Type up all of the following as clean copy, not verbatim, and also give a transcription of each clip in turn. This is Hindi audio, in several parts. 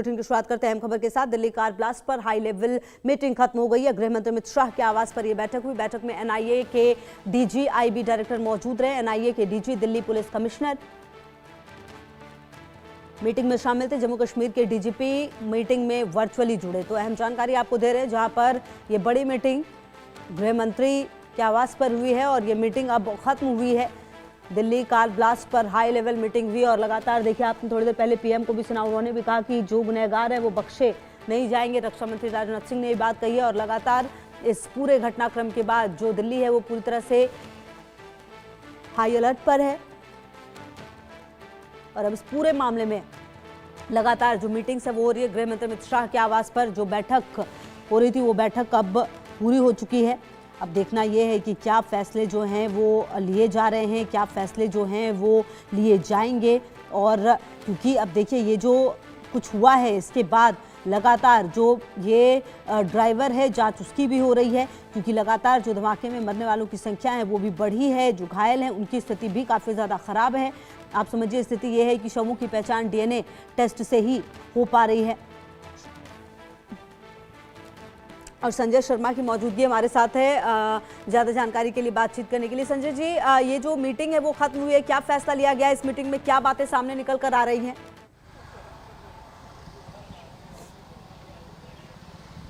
बुलेटिन की शुरुआत करते हैं अहम खबर के साथ। दिल्ली कार ब्लास्ट पर हाई लेवल मीटिंग खत्म हो गई है। गृह मंत्री अमित शाह के आवास पर यह बैठक हुई। बैठक में एनआईए के डीजी, आईबी डायरेक्टर मौजूद रहे। एनआईए के DG, Delhi police commissioner meeting में शामिल थे। जम्मू कश्मीर के डीजीपी मीटिंग में वर्चुअली जुड़े। तो अहम जानकारी आपको दे रहे हैं, जहां पर यह बड़ी मीटिंग गृह मंत्री के आवास पर हुई है और ये मीटिंग अब खत्म हुई है। दिल्ली कार ब्लास्ट पर हाई लेवल मीटिंग हुई और लगातार देखिए, आपने थोड़ी देर पहले पीएम को भी सुना, उन्होंने भी कहा कि जो गुनहगार है वो बख्शे नहीं जाएंगे। रक्षा मंत्री राजनाथ सिंह ने ये बात कही है और लगातार इस पूरे घटनाक्रम के बाद जो दिल्ली है वो पूरी तरह से हाई अलर्ट पर है और अब इस पूरे मामले में लगातार जो मीटिंग्स है वो हो रही है। गृह मंत्री अमित शाह के आवास पर जो बैठक हो रही थी वो बैठक अब पूरी हो चुकी है। अब देखना यह है कि क्या फैसले जो हैं वो लिए जा रहे हैं, क्या फैसले जो हैं वो लिए जाएंगे। और क्योंकि अब देखिए, ये जो कुछ हुआ है इसके बाद लगातार जो ये ड्राइवर है, जांच उसकी भी हो रही है, क्योंकि लगातार जो धमाके में मरने वालों की संख्या है वो भी बढ़ी है। जो घायल हैं उनकी स्थिति भी काफ़ी ज़्यादा ख़राब है। आप समझिए, स्थिति ये है कि शवों की पहचान डीएनए टेस्ट से ही हो पा रही है। और संजय शर्मा की मौजूदगी हमारे साथ है ज़्यादा जानकारी के लिए, बातचीत करने के लिए। संजय जी, ये जो मीटिंग है वो खत्म हुई है, क्या फैसला लिया गया इस मीटिंग में, क्या बातें सामने निकल कर आ रही हैं?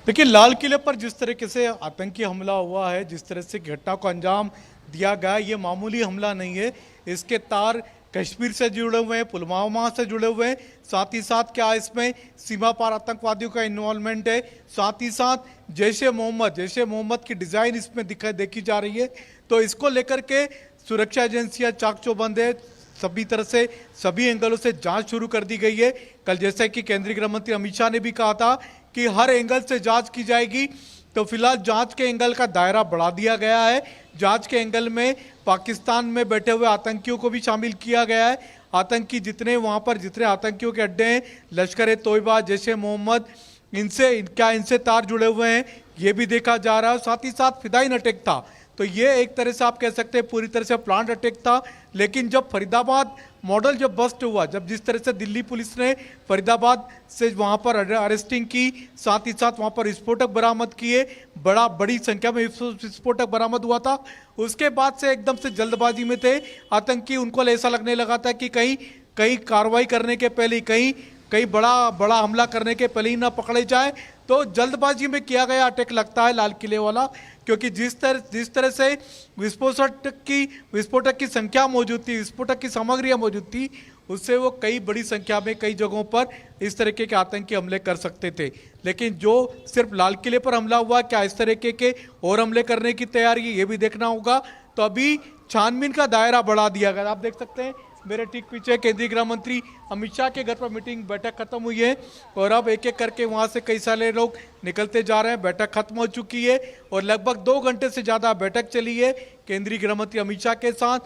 देखिए, लाल किले पर जिस तरीके से आतंकी हमला हुआ है, जिस तरह से घटना को अंजाम दिया गया, ये मामूली हमला नहीं है। इसके तार कश्मीर से जुड़े हुए हैं, पुलवामा से जुड़े हुए हैं। साथ ही साथ क्या इसमें सीमा पार आतंकवादियों का इन्वॉल्वमेंट है। साथ ही साथ जैश ए मोहम्मद की डिज़ाइन इसमें देखी जा रही है। तो इसको लेकर के सुरक्षा एजेंसियां चाक चौबंद है। सभी तरह से सभी एंगलों से जांच शुरू कर दी गई है। कल जैसे कि केंद्रीय गृह मंत्री अमित शाह ने भी कहा था कि हर एंगल से जांच की जाएगी, तो फिलहाल जांच के एंगल का दायरा बढ़ा दिया गया है। जांच के एंगल में पाकिस्तान में बैठे हुए आतंकियों को भी शामिल किया गया है। आतंकी जितने वहां पर जितने आतंकियों के अड्डे हैं, लश्कर ए तोयबा, जैश ए मोहम्मद, इनसे तार जुड़े हुए हैं, ये भी देखा जा रहा है। साथ ही साथ फिदाइन अटैक था, तो ये एक तरह से आप कह सकते हैं पूरी तरह से प्लान्ड अटैक था। लेकिन जब फरीदाबाद मॉडल जब बस्ट हुआ, जब जिस तरह से दिल्ली पुलिस ने फरीदाबाद से वहां पर अरेस्टिंग की, साथ ही साथ वहां पर विस्फोटक बरामद किए, बड़ी संख्या में विस्फोटक बरामद हुआ था। उसके बाद से एकदम से जल्दबाजी में थे आतंकी। उनको ऐसा लगने लगा था कि कहीं कार्रवाई करने के पहले, कहीं बड़ा हमला करने के पहले ही ना पकड़े जाए। तो जल्दबाजी में किया गया अटैक लगता है लाल किले वाला, क्योंकि जिस तरह से विस्फोटक की संख्या मौजूद थी, विस्फोटक की सामग्रियां मौजूद थी, उससे वो कई बड़ी संख्या में कई जगहों पर इस तरीके के आतंकी हमले कर सकते थे। लेकिन जो सिर्फ लाल किले पर हमला हुआ, क्या इस तरीके के और हमले करने की तैयारी है, ये भी देखना होगा। तो अभी छानबीन का दायरा बढ़ा दिया गया। आप देख सकते हैं मेरे ठीक पीछे केंद्रीय गृह मंत्री अमित शाह के घर पर बैठक खत्म हुई है और अब एक एक करके वहां से कई सारे लोग निकलते जा रहे हैं। बैठक खत्म हो चुकी है और लगभग 2 घंटे से ज्यादा बैठक चली है केंद्रीय गृह मंत्री अमित शाह के साथ।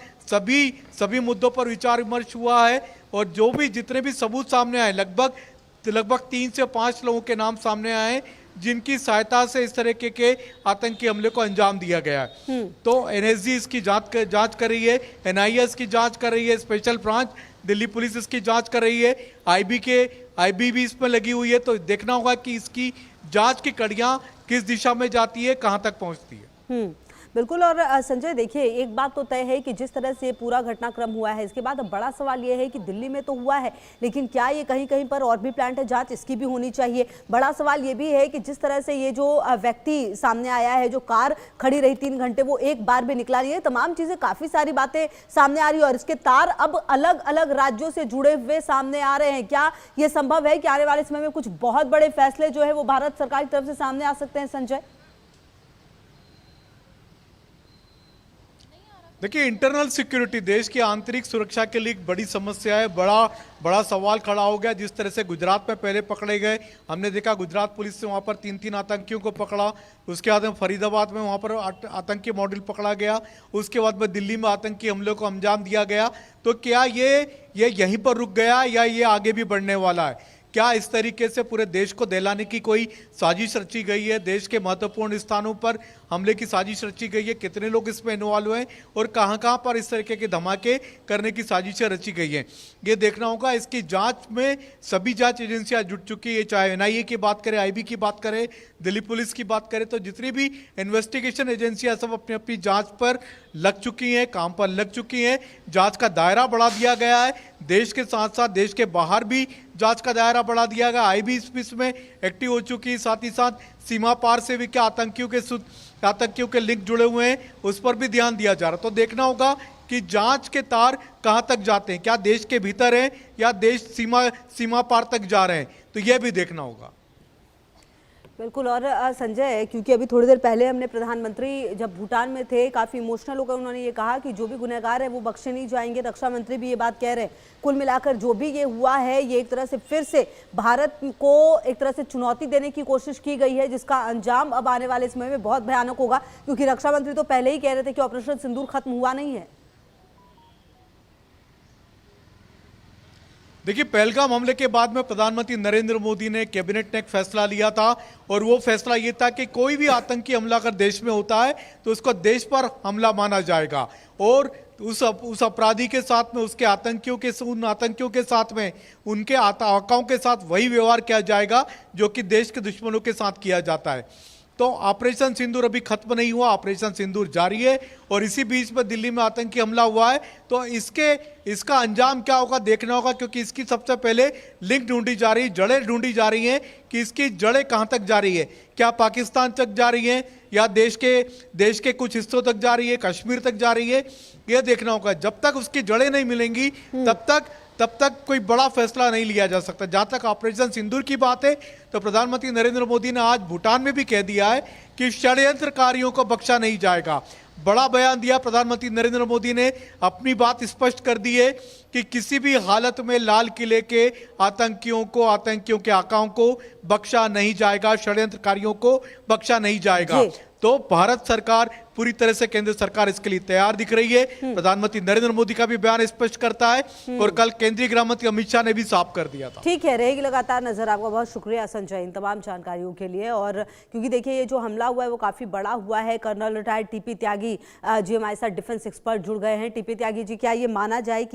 सभी मुद्दों पर विचार विमर्श हुआ है और जो भी जितने भी सबूत सामने आए, लगभग 3 से 5 लोगों के नाम सामने आए जिनकी सहायता से इस तरीके के आतंकी हमले को अंजाम दिया गया है। तो एनएसजी इसकी जांच कर रही है, एनआईए इसकी जांच कर रही है, स्पेशल ब्रांच दिल्ली पुलिस इसकी जांच कर रही है, आईबी भी इसमें लगी हुई है। तो देखना होगा कि इसकी जांच की कड़ियां किस दिशा में जाती है, कहां तक पहुंचती है। बिल्कुल। और संजय, देखिए, एक बात तो तय है कि जिस तरह से पूरा घटनाक्रम हुआ है, इसके बाद अब बड़ा सवाल ये है कि दिल्ली में तो हुआ है, लेकिन क्या ये कहीं कहीं पर और भी प्लांट है, जांच इसकी भी होनी चाहिए। बड़ा सवाल ये भी है कि जिस तरह से ये जो व्यक्ति सामने आया है, जो कार खड़ी रही 3 घंटे, वो एक बार भी निकला नहीं है। तमाम चीजें, काफी सारी बातें सामने आ रही है और इसके तार अब अलग अलग राज्यों से जुड़े हुए सामने आ रहे हैं। क्या ये संभव है कि आने वाले समय में कुछ बहुत बड़े फैसले जो है वो भारत सरकार की तरफ से सामने आ सकते हैं? संजय, देखिए, इंटरनल सिक्योरिटी, देश की आंतरिक सुरक्षा के लिए एक बड़ी समस्या है। बड़ा सवाल खड़ा हो गया। जिस तरह से गुजरात में पहले पकड़े गए, हमने देखा गुजरात पुलिस से वहां पर 3 आतंकियों को पकड़ा। उसके बाद में फरीदाबाद में वहां पर आतंकी मॉडल पकड़ा गया। उसके बाद में दिल्ली में आतंकी हमलों को अंजाम दिया गया। तो क्या ये यहीं पर रुक गया या ये आगे भी बढ़ने वाला है? क्या इस तरीके से पूरे देश को दहलाने की कोई साजिश रची गई है? देश के महत्वपूर्ण स्थानों पर हमले की साजिश रची गई है? कितने लोग इसमें इन्वॉल्व हैं और कहां-कहां पर इस तरीके के धमाके करने की साजिशें रची गई हैं? ये देखना होगा। इसकी जांच में सभी जांच एजेंसियां जुट चुकी है, चाहे एनआईए की बात करें, आईबी की बात करें, दिल्ली पुलिस की बात करें, तो जितनी भी इन्वेस्टिगेशन एजेंसियां सब अपनी अपनी जांच पर लग चुकी हैं, काम पर लग चुकी हैं। जांच का दायरा बढ़ा दिया गया है। देश के साथ साथ देश के बाहर भी जांच का दायरा बढ़ा दिया गया। आईबी इसमें एक्टिव हो चुकी है। साथ ही साथ सीमा पार से भी क्या आतंकियों के लिंक जुड़े हुए हैं, उस पर भी ध्यान दिया जा रहा है। तो देखना होगा कि जांच के तार कहां तक जाते हैं, क्या देश के भीतर हैं या देश सीमा पार तक जा रहे हैं, तो यह भी देखना होगा। बिल्कुल। और संजय, क्योंकि अभी थोड़ी देर पहले हमने प्रधानमंत्री जब भूटान में थे, काफ़ी इमोशनल होकर उन्होंने ये कहा कि जो भी गुनहगार है वो बख्शे नहीं जाएंगे। रक्षा मंत्री भी ये बात कह रहे हैं। कुल मिलाकर जो भी ये हुआ है, ये एक तरह से फिर से भारत को एक तरह से चुनौती देने की कोशिश की गई है, जिसका अंजाम अब आने वाले समय में बहुत भयानक होगा। क्योंकि रक्षा मंत्री तो पहले ही कह रहे थे कि ऑपरेशन सिंदूर खत्म हुआ नहीं है। देखिए, पहलगाम हमले के बाद में प्रधानमंत्री नरेंद्र मोदी ने, कैबिनेट ने एक फैसला लिया था और वो फैसला ये था कि कोई भी आतंकी हमला अगर देश में होता है तो उसको देश पर हमला माना जाएगा और उस अपराधी के साथ में, उसके उन आतंकियों के साथ में, उनके आकाओं के साथ वही व्यवहार किया जाएगा जो कि देश के दुश्मनों के साथ किया जाता है। तो ऑपरेशन सिंदूर अभी खत्म नहीं हुआ, ऑपरेशन सिंदूर जारी है और इसी बीच में दिल्ली में आतंकी हमला हुआ है। तो इसका अंजाम क्या होगा देखना होगा, क्योंकि इसकी सबसे पहले लिंक ढूंढी जा रही, जड़ें ढूंढी जा रही हैं कि इसकी जड़ें कहां तक जा रही है। क्या पाकिस्तान तक जा रही है या देश के कुछ हिस्सों तक जा रही है, कश्मीर तक जा रही है, यह देखना होगा। जब तक उसकी जड़ें नहीं मिलेंगी तब तक कोई बड़ा फैसला नहीं लिया जा सकता। जहां तक ऑपरेशन सिंदूर की बात है, तो प्रधानमंत्री नरेंद्र मोदी ने आज भूटान में भी कह दिया है कि षड्यंत्रकारियों को बख्शा नहीं जाएगा। बड़ा बयान दिया प्रधानमंत्री नरेंद्र मोदी ने, अपनी बात स्पष्ट कर दी है कि किसी भी हालत में लाल किले के आतंकियों के आकाओं को बख्शा नहीं जाएगा, षड्यंत्रकारियों को बख्शा नहीं जाएगा। तो भारत सरकार पूरी तरह से, केंद्र सरकार इसके लिए तैयार दिख रही है। प्रधानमंत्री नरेंद्र मोदी का भी बयान स्पष्ट करता है और कल केंद्रीय गृह मंत्री अमित शाह ने भी साफ कर दिया था। ठीक है, रहेगी लगातार नजर। आपका बहुत शुक्रिया संजय इन तमाम जानकारियों के लिए। और क्योंकि देखिए, ये जो हमला हुआ है वो काफी बड़ा हुआ है। Colonel retired TP Tyagi ji हमारे साथ डिफेंस एक्सपर्ट जुड़ गए हैं। टीपी त्यागी जी, क्या ये माना जाए कि